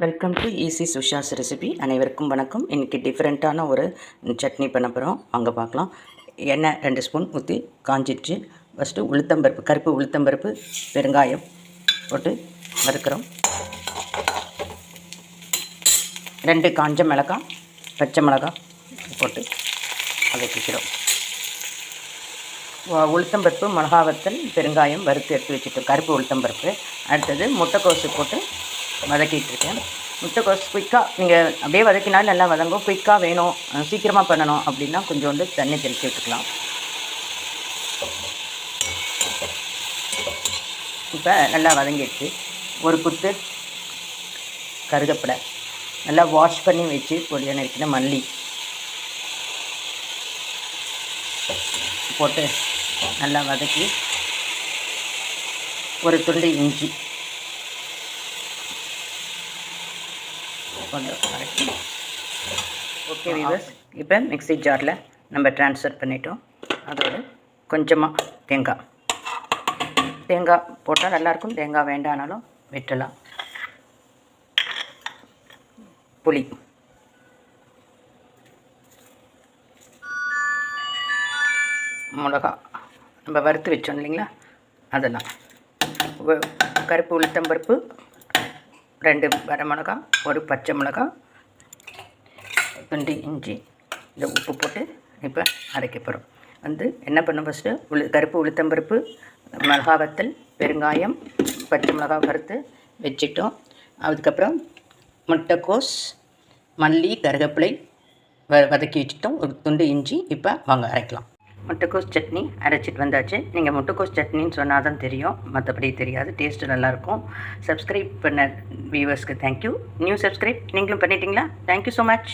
Welcome to easy Susha's recipe. அனைவருக்கும் வணக்கம். இன்றைக்கி டிஃப்ரெண்ட்டான ஒரு சட்னி பண்ண போகிறோம். வாங்க பார்க்கலாம். எண்ணெய் 2 ஸ்பூன் ஊற்றி காஞ்சிடுச்சு. ஃபஸ்ட்டு உளுத்தம்பருப்பு, கருப்பு உளுத்தம்பருப்பு, பெருங்காயம் போட்டு வறுக்கிறோம். 2 காஞ்ச மிளகாய், பச்சை மிளகாய் போட்டு வதக்கிக்கிறோம். உளுத்தம்பருப்பு, மிளகா வத்தல், பெருங்காயம் வறுத்து எடுத்து வச்சுட்டோம். கருப்பு உளுத்தம்பருப்பு. அடுத்தது முட்டைக்கோசு போட்டு வதக்கிட்டு இருக்கேன். முட்டைக்கோஸ் குயிக்காக நீங்கள் அப்படியே வதக்கினாலும் நல்லா வதங்கும். குயிக்காக வேணும், சீக்கிரமாக பண்ணணும் அப்படின்னா கொஞ்சோண்டு தண்ணி தெளித்து விட்டுக்கலாம். இப்போ நல்லா வதங்கிடுச்சு. ஒரு குத்து கருவேப்பிலை, நல்லா வாஷ் பண்ணி வச்சு பொடியாக நறுக்கின மல்லி போட்டு நல்லா வதக்கி ஒரு துண்டு இஞ்சி ஓகே வீவர்ஸ், இப்போ மிக்ஸி ஜாரில் நம்ம ட்ரான்ஸ்ஃபர் பண்ணிட்டோம். அதோட கொஞ்சமாக தேங்காய் போட்டால் நல்லாயிருக்கும். தேங்காய் வேண்டானாலும் விட்டுலாம். புளி, மிளகா நம்ம வறுத்து வச்சோம் இல்லைங்களா, அதெல்லாம். கருப்பு உளுத்தம்பருப்பு, 2 வரமிளகா, ஒரு பச்சை மிளகா, துண்டு இஞ்சி, இந்த உப்பு போட்டு இப்போ அரைக்க போகிறோம். என்ன பண்ணோம், ஃபஸ்ட்டு கருப்பு உளுத்தம்பருப்பு, மிளகா வத்தல், பெருங்காயம், பச்சை மிளகா வறுத்து வச்சுட்டோம். அதுக்கப்புறம் முட்டைக்கோஸ், மல்லி, கருவேப்பிலை வதக்கி வச்சுட்டோம். ஒரு துண்டு இஞ்சி. இப்போ வாங்க அரைக்கலாம். முட்டைக்கோஸ் சட்னி அரைச்சிட்டு வந்தாச்சு. நீங்கள் முட்டைக்கோஸ் சட்னின்னு சொன்னால் தான் தெரியும், மற்றபடி தெரியாது. டேஸ்ட்டு நல்லாயிருக்கும். சப்ஸ்கிரைப் பண்ண வியூவர்ஸ்க்கு தேங்க்யூ. நியூ சப்ஸ்கிரைப் நீங்களும் பண்ணிட்டீங்களா? Thank you so much.